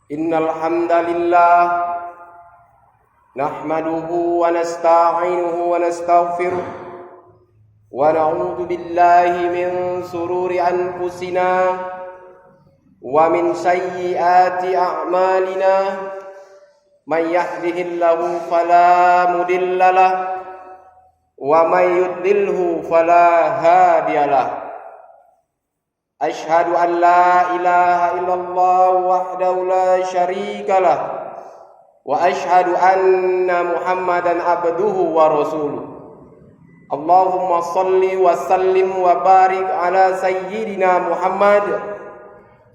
Innal hamdalillah nahmaduhu wa nasta'inuhu wa nastaghfiruh wa na'udzu billahi min sururi anfusina wa min sayyiati a'malina. Man yahdihillahu fala mudilla lahu wa man yudlilhu fala hadiyalah. Asyhadu an la ilaha illallah wahdahu la syarika lah wa asyhadu anna Muhammadan abduhu wa rasuluh. Allahumma salli wa sallim wa barik ala sayyidina Muhammad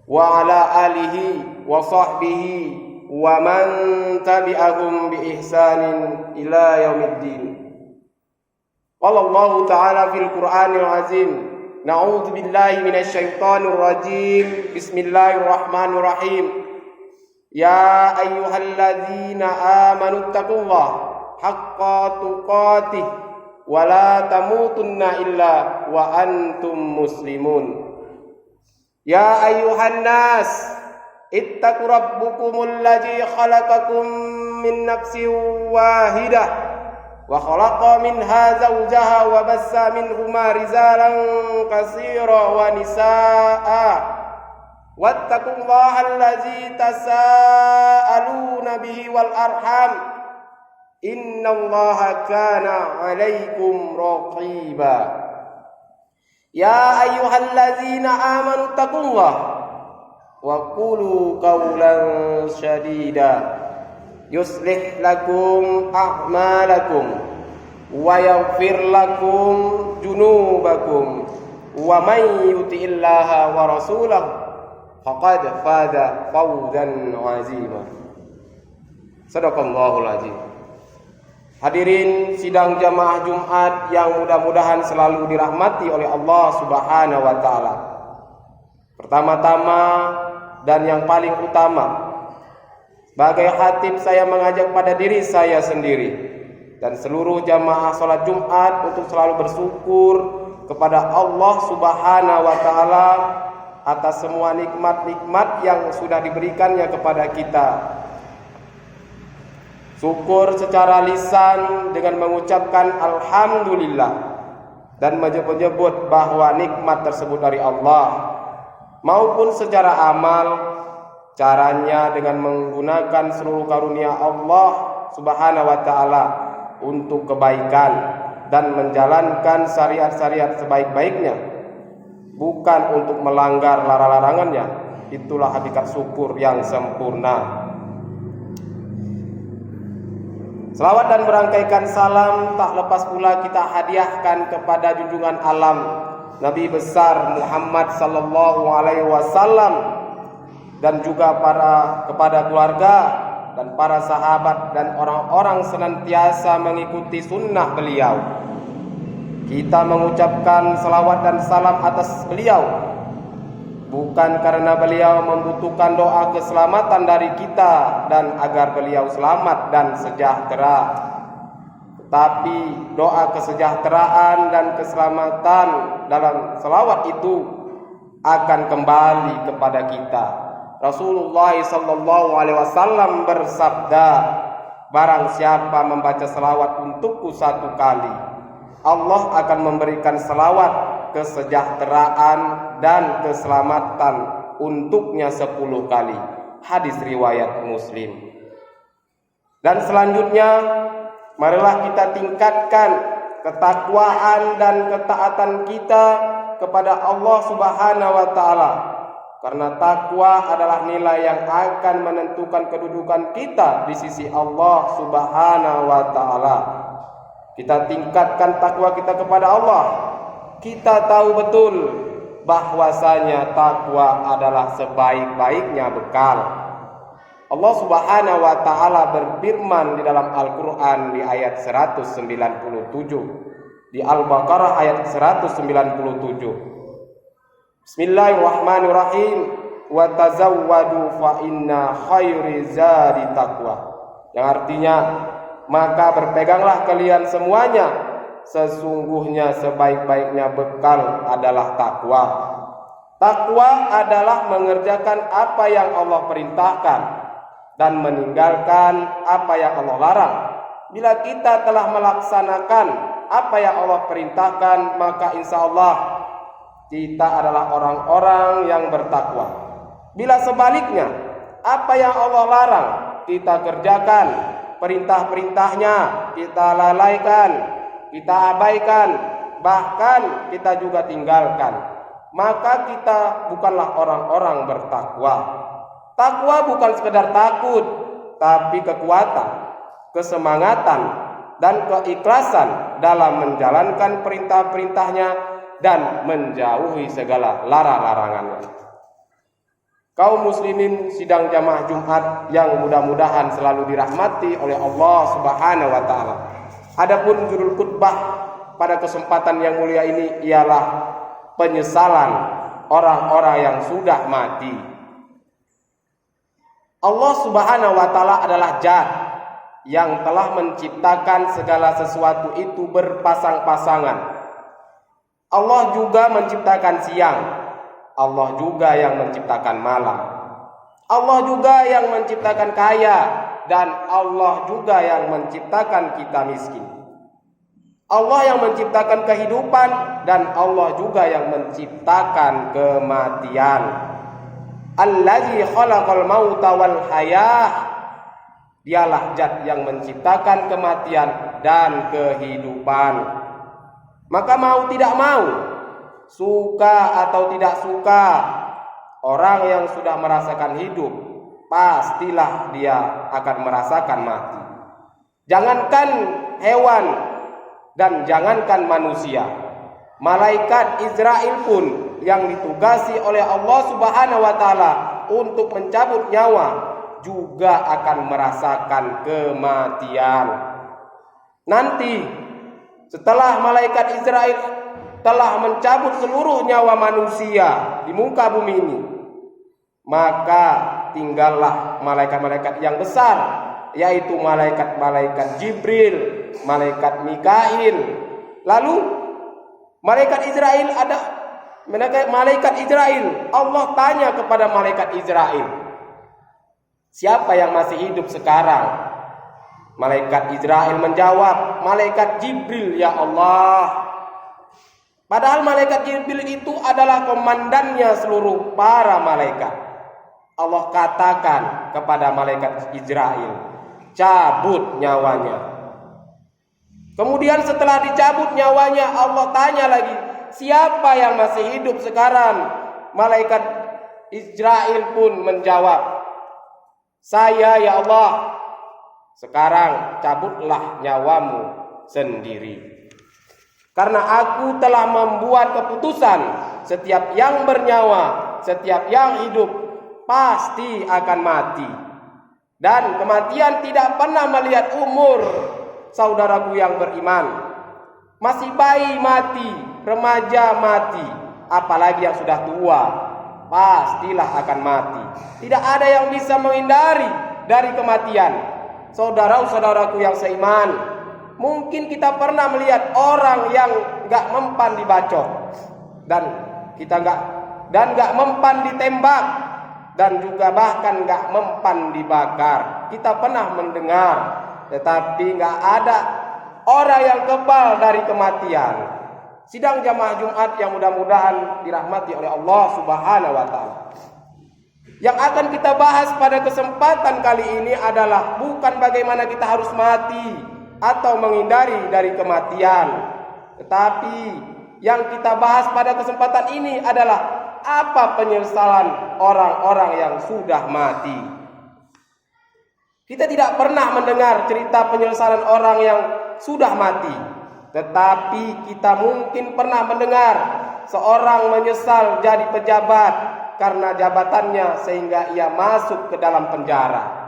wa ala alihi wa sahbihi wa man tabi'ahum bi ihsanin ila yaumiddin. Wallahu ta'ala fil Qur'anil azim. Na'udzu billahi minasy syaithanir rajim. Bismillahirrahmanirrahim. Ya ayyuhalladzina amanu taqullaha haqqa tuqatih wa la tamutunna illa wa antum muslimun. Ya ayyuhan nas ittaqu rabbukumul ladzi khalaqakum min nafsin wahidah wa khalaqa minha zawjaha wa bassa minhuma rijalan katsiran wa nisaa'a wattaqullaha allazi tasaaluna bihi wal arham innallaha kana 'alaikum raqiba. Ya ayyuhallazina amanu taqullaha wa qulu qawlan sadida yuslih lakum a'malakum wa yaghfir lakum junubakum wa man yuti'illaha wa rasulahu faqad faza fawzan 'azima. Shadaqallahul azim. Hadirin sidang jamaah Jumat yang mudah-mudahan selalu dirahmati oleh Allah Subhanahu wa taala. Pertama-tama dan yang paling utama, sebagai khatib saya mengajak pada diri saya sendiri dan seluruh jamaah salat Jumat untuk selalu bersyukur kepada Allah Subhanahu wa taala atas semua nikmat-nikmat yang sudah diberikannya kepada kita. Syukur secara lisan dengan mengucapkan alhamdulillah dan menyebut bahwa nikmat tersebut dari Allah, maupun secara amal, caranya dengan menggunakan seluruh karunia Allah Subhanahu wa taala untuk kebaikan dan menjalankan syariat-syariat sebaik-baiknya, bukan untuk melanggar larangannya. Itulah hakikat syukur yang sempurna. Selawat dan berangkaikan salam tak lepas pula kita hadiahkan kepada junjungan alam Nabi besar Muhammad sallallahu alaihi wasallam dan juga kepada keluarga dan para sahabat dan orang-orang senantiasa mengikuti sunnah beliau. Kita mengucapkan salawat dan salam atas beliau bukan karena beliau membutuhkan doa keselamatan dari kita dan agar beliau selamat dan sejahtera, tetapi doa kesejahteraan dan keselamatan dalam salawat itu akan kembali kepada kita. Rasulullah sallallahu alaihi wasallam bersabda, barang siapa membaca selawat untukku 1 kali, Allah akan memberikan selawat kesejahteraan dan keselamatan untuknya 10 kali. Hadis riwayat Muslim. Dan selanjutnya, marilah kita tingkatkan ketakwaan dan ketaatan kita kepada Allah Subhanahu wa taala. Karena takwa adalah nilai yang akan menentukan kedudukan kita di sisi Allah Subhanahu wa taala. Kita tingkatkan takwa kita kepada Allah. Kita tahu betul bahwasanya takwa adalah sebaik-baiknya bekal. Allah Subhanahu wa taala berfirman di dalam Al-Qur'an di ayat 197, di Al-Baqarah ayat 197. Bismillahirrahmanirrahim. Wa tazawwadu fa inna khairi zadi taqwa. Yang artinya, maka berpeganglah kalian semuanya, sesungguhnya sebaik-baiknya bekal adalah takwa. Takwa adalah mengerjakan apa yang Allah perintahkan dan meninggalkan apa yang Allah larang. Bila kita telah melaksanakan apa yang Allah perintahkan, maka insya Allah kita adalah orang-orang yang bertakwa. Bila sebaliknya, apa yang Allah larang kita kerjakan, perintah-perintahnya kita lalaikan, kita abaikan, bahkan kita juga tinggalkan, maka kita bukanlah orang-orang bertakwa. Takwa bukan sekedar takut, tapi kekuatan, kesemangatan, dan keikhlasan dalam menjalankan perintah-perintahnya dan menjauhi segala larang-larangannya. Kaum muslimin sidang jamaah Jumat yang mudah-mudahan selalu dirahmati oleh Allah Subhanahu wa taala. Adapun judul khutbah pada kesempatan yang mulia ini ialah penyesalan orang-orang yang sudah mati. Allah Subhanahu wa taala adalah Zat yang telah menciptakan segala sesuatu itu berpasang-pasangan. Allah juga menciptakan siang, Allah juga yang menciptakan malam, Allah juga yang menciptakan kaya, dan Allah juga yang menciptakan kita miskin. Allah yang menciptakan kehidupan, dan Allah juga yang menciptakan kematian. Allazi khalaqal mauta wal hayah. Dialah Zat yang menciptakan kematian dan kehidupan. Maka mau tidak mau, suka atau tidak suka, orang yang sudah merasakan hidup, pastilah dia akan merasakan mati. Jangankan hewan dan jangankan manusia, malaikat Israel pun yang ditugasi oleh Allah Subhanahu wa taala untuk mencabut nyawa juga akan merasakan kematian. Nanti setelah malaikat Israel telah mencabut seluruh nyawa manusia di muka bumi ini, maka tinggallah malaikat-malaikat yang besar, yaitu malaikat-malaikat Jibril, malaikat Mikail. Lalu malaikat Israel malaikat Israel, Allah tanya kepada malaikat Israel, siapa yang masih hidup sekarang? Malaikat Israel menjawab, malaikat Jibril ya Allah. Padahal malaikat Jibril itu adalah komandannya seluruh para malaikat. Allah katakan kepada malaikat Israel, cabut nyawanya. Kemudian setelah dicabut nyawanya, Allah tanya lagi, siapa yang masih hidup sekarang? Malaikat Israel pun menjawab, saya ya Allah. Sekarang cabutlah nyawamu sendiri. Karena aku telah membuat keputusan, setiap yang bernyawa, setiap yang hidup pasti akan mati. Dan kematian tidak pernah melihat umur. Saudaraku yang beriman, masih bayi mati, remaja mati, apalagi yang sudah tua, pastilah akan mati. Tidak ada yang bisa menghindari dari kematian. Saudara-saudaraku yang seiman, mungkin kita pernah melihat orang yang gak mempan dibacok, dan kita gak mempan ditembak, dan juga bahkan gak mempan dibakar. Kita pernah mendengar, tetapi gak ada orang yang kebal dari kematian. Sidang jamaah Jumat yang mudah-mudahan dirahmati oleh Allah Subhanahu wa taala. Yang akan kita bahas pada kesempatan kali ini adalah bukan bagaimana kita harus mati atau menghindari dari kematian, tetapi yang kita bahas pada kesempatan ini adalah apa penyesalan orang-orang yang sudah mati. Kita tidak pernah mendengar cerita penyesalan orang yang sudah mati, tetapi kita mungkin pernah mendengar seorang menyesal jadi pejabat karena jabatannya sehingga ia masuk ke dalam penjara.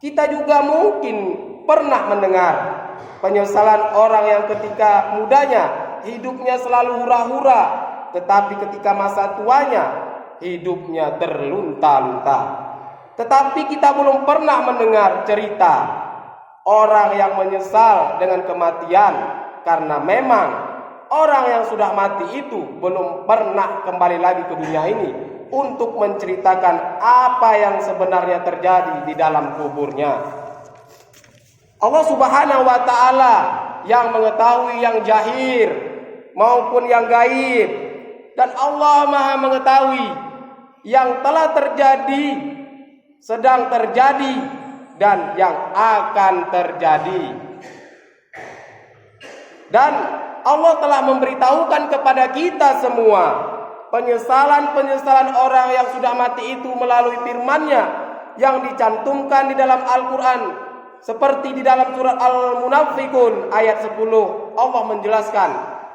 Kita juga mungkin pernah mendengar penyesalan orang yang ketika mudanya hidupnya selalu hura-hura, tetapi ketika masa tuanya hidupnya terlunta-lunta. Tetapi kita belum pernah mendengar cerita orang yang menyesal dengan kematian, karena memang orang yang sudah mati itu belum pernah kembali lagi ke dunia ini. untuk menceritakan apa yang sebenarnya terjadi di dalam kuburnya. Allah Subhanahu wa taala yang mengetahui yang jahir maupun yang gaib, dan Allah Maha mengetahui yang telah terjadi, sedang terjadi, dan yang akan terjadi. Dan Allah telah memberitahukan kepada kita semua penyesalan-penyesalan orang yang sudah mati itu melalui firman-Nya yang dicantumkan di dalam Al-Quran, seperti di dalam surat Al-Munafiqun ayat 10. Allah menjelaskan,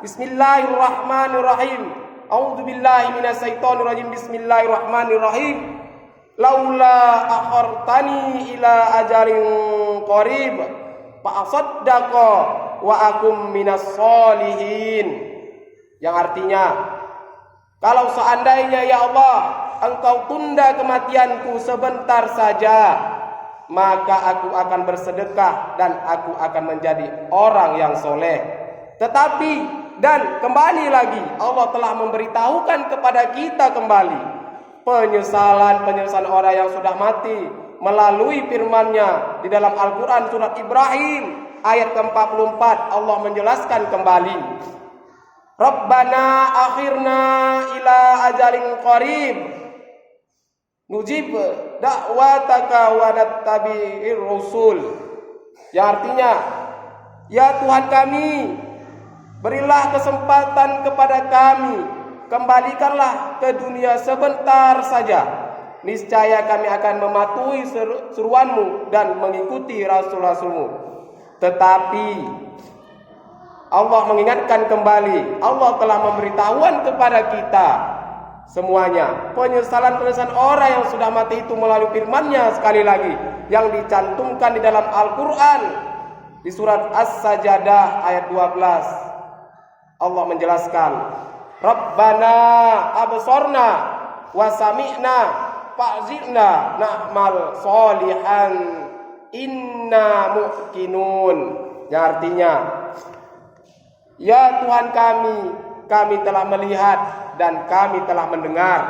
Bismillahirrahmanirrahim. A'udzubillahi minasyaitonirrajim. Bismillahirrahmanirrahim. Laula akhartani ila ajalin qarib fa asaddaqa wa akum minas solihin. Yang artinya, kalau seandainya ya Allah Engkau tunda kematianku sebentar saja, maka aku akan bersedekah dan aku akan menjadi orang yang soleh. Tetapi dan kembali lagi, Allah telah memberitahukan kepada kita kembali penyesalan orang yang sudah mati melalui firman-Nya di dalam Al-Quran surat Ibrahim ayat ke-44. Allah menjelaskan kembali, Rabbana akhirna ila ajalin qarib nujib da'wataka wa nattabi'ir rusul. Yang artinya, ya Tuhan kami, berilah kesempatan kepada kami, kembalikanlah ke dunia sebentar saja, niscaya kami akan mematuhi seruan-Mu dan mengikuti rasul-rasul-Mu. Tetapi Allah mengingatkan kembali, Allah telah memberitahukan kepada kita semuanya penyesalan-penyesalan orang yang sudah mati itu melalui firman-Nya, sekali lagi yang dicantumkan di dalam Al-Quran di surat As-Sajadah ayat 12. Allah menjelaskan, Rabbana absorna wa sami'na fa'zirna na'mal solihan inna muqinun. Yang artinya, ya Tuhan kami telah melihat dan kami telah mendengar,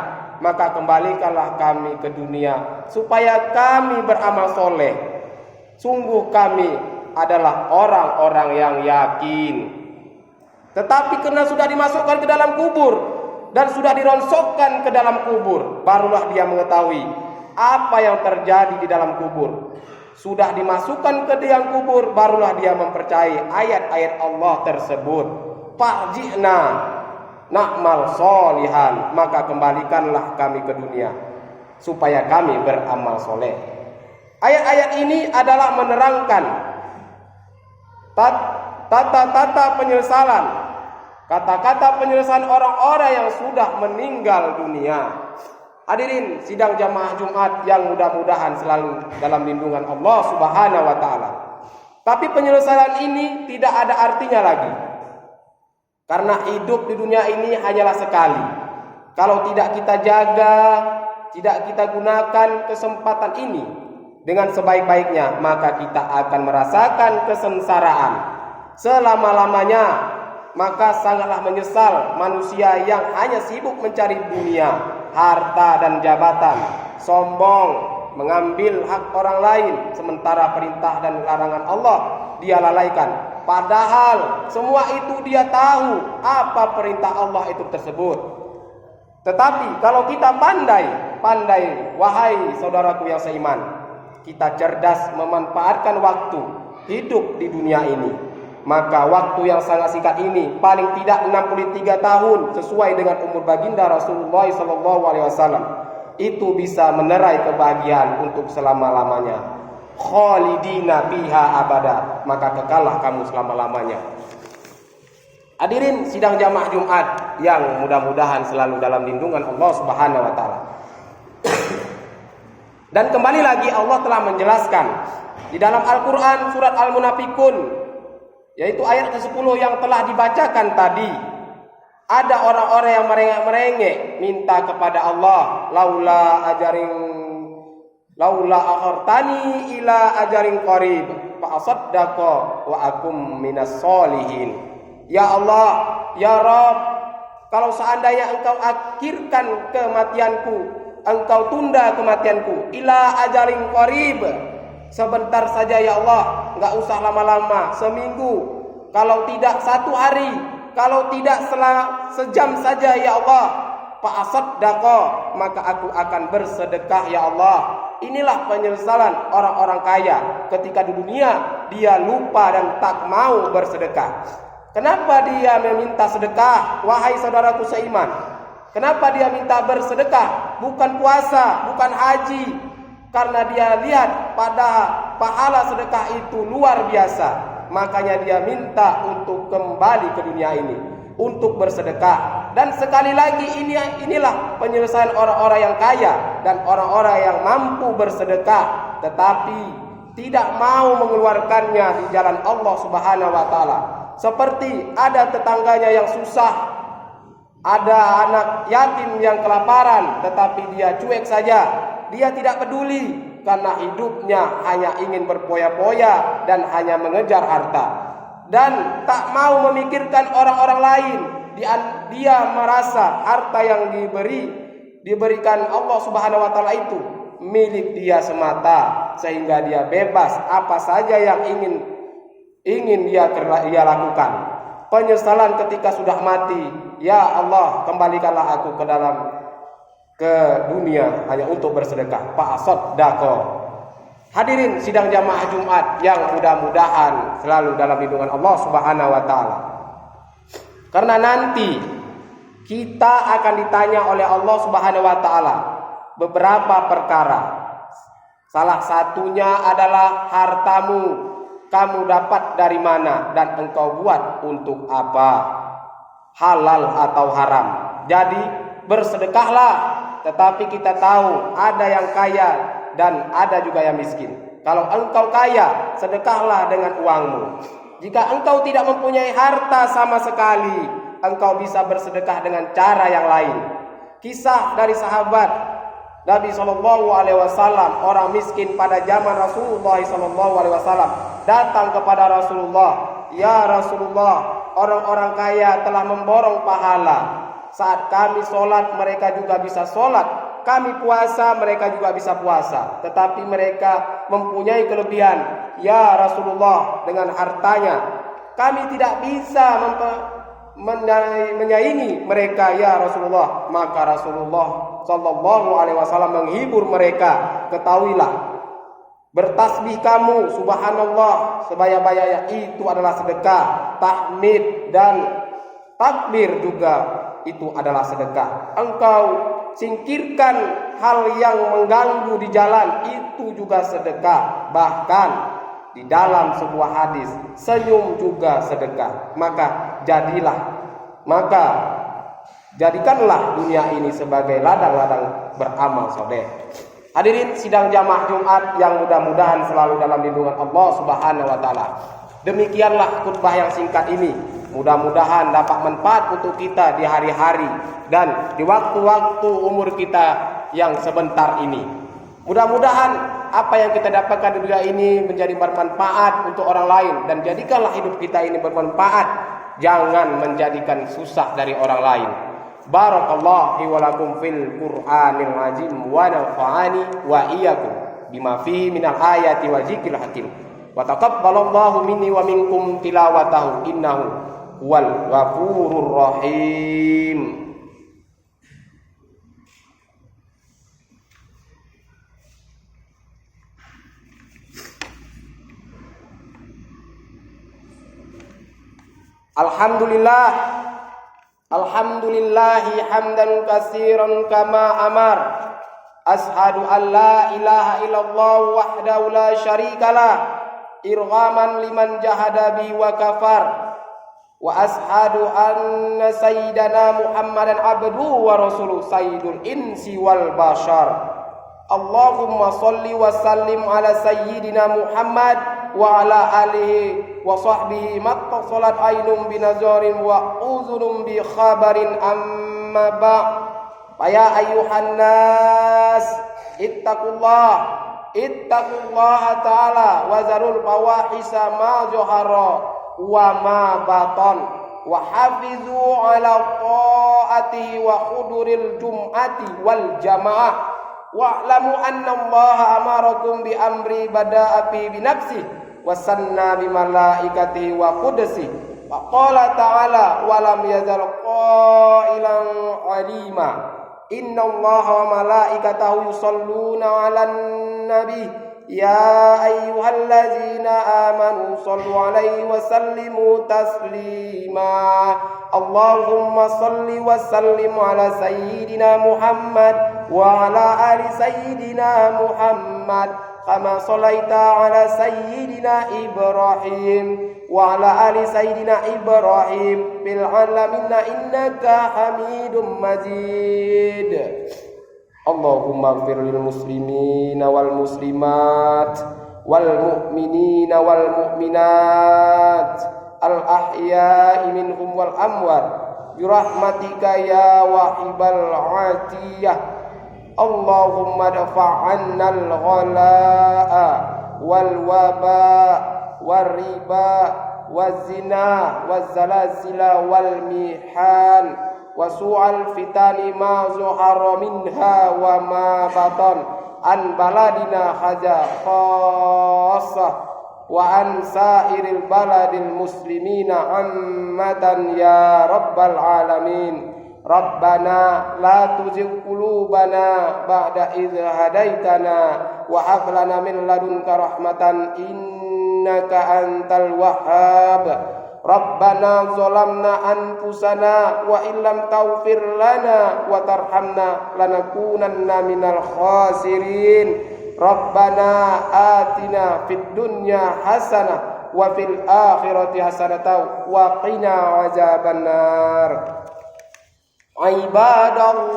maka kembalikanlah kami ke dunia supaya kami beramal soleh. Sungguh kami adalah orang-orang yang yakin. Tetapi karena sudah dimasukkan ke dalam kubur dan sudah dironsokkan ke dalam kubur, barulah dia mengetahui apa yang terjadi di dalam kubur. Sudah dimasukkan ke dalam kubur, barulah dia mempercayai ayat-ayat Allah tersebut. Farji'na na'mal solihan, maka kembalikanlah kami ke dunia supaya kami beramal soleh. Ayat-ayat ini adalah menerangkan tata-tata penyesalan, kata-kata penyesalan orang-orang yang sudah meninggal dunia. Hadirin sidang jamaah Jumat yang mudah-mudahan selalu dalam lindungan Allah Subhanahu wa taala. Tapi penyesalan ini tidak ada artinya lagi, karena hidup di dunia ini hanyalah sekali. Kalau tidak kita jaga, tidak kita gunakan kesempatan ini dengan sebaik-baiknya, maka kita akan merasakan kesengsaraan selama-lamanya. Maka sangatlah menyesal manusia yang hanya sibuk mencari dunia, harta dan jabatan, sombong, mengambil hak orang lain, sementara perintah dan larangan Allah dia lalaikan. Padahal semua itu dia tahu apa perintah Allah itu tersebut. Tetapi kalau kita pandai, wahai saudaraku yang seiman, kita cerdas memanfaatkan waktu hidup di dunia ini, maka waktu yang sangat singkat ini, paling tidak 63 tahun sesuai dengan umur baginda Rasulullah SAW, itu bisa menerai kebahagiaan untuk selama-lamanya. Khalidina fiha abada, maka kekallah kamu selama-lamanya. Hadirin sidang jamaah Jumat yang mudah-mudahan selalu dalam lindungan Allah Subhanahu wa taala. Dan kembali lagi Allah telah menjelaskan di dalam Al-Qur'an surat Al-Munafiqun, yaitu ayat ke-10 yang telah dibacakan tadi. Ada orang-orang yang merengek minta kepada Allah, laula akhartani ila ajarin qarib fa asaddaqa wa akum minas solihin. Ya Allah, ya Rabb, Kalau seandainya engkau akhirkan kematianku, engkau tunda kematianku, ila ajalin qarib, sebentar saja ya Allah, enggak usah lama-lama, seminggu, kalau tidak 1 hari, kalau tidak sejam saja ya Allah, fa'asaddaqa, maka aku akan bersedekah ya Allah. Inilah penyesalan orang-orang kaya ketika di dunia dia lupa dan tak mau bersedekah. Kenapa dia meminta sedekah? Wahai saudaraku seiman, kenapa dia minta bersedekah? Bukan puasa, bukan haji, karena dia lihat pada pahala sedekah itu luar biasa. Makanya dia minta untuk kembali ke dunia ini, untuk bersedekah. Dan sekali lagi inilah penyelesaian orang-orang yang kaya dan orang-orang yang mampu bersedekah, tetapi tidak mau mengeluarkannya di jalan Allah Subhanahu wa taala. Seperti ada tetangganya yang susah, ada anak yatim yang kelaparan, tetapi dia cuek saja, dia tidak peduli karena hidupnya hanya ingin berpoya-poya dan hanya mengejar harta, dan tak mau memikirkan orang-orang lain. Dia merasa harta yang diberikan Allah Subhanahu wa taala itu milik dia semata, sehingga dia bebas apa saja yang ingin dia lakukan. Penyesalan ketika sudah mati, ya Allah, kembalikanlah aku ke dunia hanya untuk bersedekah. Fa'asaddaqa. Hadirin sidang jamaah Jumat yang mudah-mudahan selalu dalam lindungan Allah Subhanahu wa taala. Karena nanti kita akan ditanya oleh Allah Subhanahu wa taala beberapa perkara. Salah satunya adalah hartamu, kamu dapat dari mana dan engkau buat untuk apa, halal atau haram. Jadi bersedekahlah, tetapi kita tahu ada yang kaya dan ada juga yang miskin. Kalau engkau kaya, sedekahlah dengan uangmu. Jika engkau tidak mempunyai harta sama sekali, engkau bisa bersedekah dengan cara yang lain. Kisah dari sahabat Nabi SAW, orang miskin pada zaman Rasulullah SAW, datang kepada Rasulullah. Ya Rasulullah, orang-orang kaya telah memborong pahala. Saat kami sholat, mereka juga bisa sholat. Kami puasa, mereka juga bisa puasa. Tetapi mereka mempunyai kelebihan. Ya Rasulullah, dengan hartanya kami tidak bisa menyaingi mereka ya Rasulullah. Maka Rasulullah SAW menghibur mereka. Ketahuilah, bertasbih kamu subhanallah sebanyak-banyaknya itu adalah sedekah. Tahmid dan takbir juga itu adalah sedekah. Engkau singkirkan hal yang mengganggu di jalan, itu juga sedekah. Bahkan di dalam sebuah hadis, senyum juga sedekah. Maka jadikanlah dunia ini sebagai ladang-ladang beramal soleh. Hadirin sidang jamaah Jumat yang mudah-mudahan selalu dalam lindungan Allah Subhanahu wa taala. Demikianlah khutbah yang singkat ini. Mudah-mudahan dapat manfaat untuk kita di hari-hari dan di waktu-waktu umur kita yang sebentar ini. Mudah-mudahan apa yang kita dapatkan di dunia ini menjadi bermanfaat untuk orang lain, dan jadikanlah hidup kita ini bermanfaat. Jangan menjadikan susah dari orang lain. Barakallahu wa lakum fil Qur'anil azim wa nafa'ani wa iyyakum bima fi minal ayati wa dzikril hakim. Wa taqabbalallahu minni wa minkum tilawatahu innahu wal ghafurur rahim. Alhamdulillahi hamdan katsiran kama amar. Ashhadu an la ilaha illallah wahdahu la syarikalah irghaman liman jahada bi wa kafar. Wa ashhadu anna sayyidana Muhammadan abduhu wa rasuluh sayyidul insi wal bashar. Allahumma shalli wa sallim ala sayyidina Muhammad wa ala alihi wa sahbihi mattasalat ainum binazarin wa uzunum bi khabarin amma ba. Ya ayyuhan nas ittaqullaha ta'ala wa zarul fawahisa ma johara wa ma batan wa hafizu ala ta'atihi wa huduril jum'ati wal jamaah. Wa'lamu anna Allah amarakum bi amri bada'a bi nafsi wa sanna bi malaikatihi wa qudsi. Wa qala ta'ala wa lam yazal qailan alima. Inna Allah wa malaikatahu yusalluna 'alan nabi. Ya ayyuhallazina amanu sallu 'alaihi wa sallimu taslima. Allahumma salli wa sallim ala sayyidina Muhammad wa ala ali sayyidina Muhammad kama sallaita ala sayyidina Ibrahim wa ala ali sayyidina Ibrahim fil alamin innaka Hamidum Majid. Allahumma ighfir lil muslimina wal muslimat wal mu'minina wal mu'minat al ahya'i minhum wal amwat bi rahmatika ya wahibal atiyah. Allahumma dafa'anna al ghalaa wal waba wal riba waz zina waz zalazila wal mihan wa su'al fitani ma zuhara minha wa ma batan an baladina haja khassah wa an sairil baladil muslimina ammatan ya rabbal alamin. Rabbana la tuzigh qulubana ba'da idh hadaitana wa hab lana min ladunka rahmatan innaka antal wahhab. Rabbana zalamna anfusana wa illam taghfir lana wa tarhamna lanakunanna minal khasirin. Rabbana atina fid dunya hasanah wa fil akhirati hasanah wa qina azabannar. Ibadallah,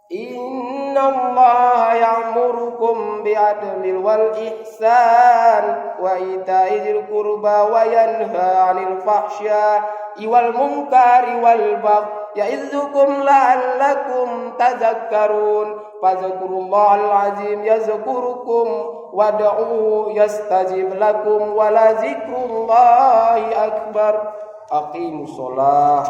inna Allah ya'murukum bi'adlil wal ihsan wa ita'i dzil qurba wa yanha 'anil fahsya'i wal munkari wal baghi ya'idzukum la'allakum tadhakkarun. Fadhkurullahal azim yazkurukum wad'uhu yastajib lakum wa la dzikrullahi akbar. Aqimus shalah.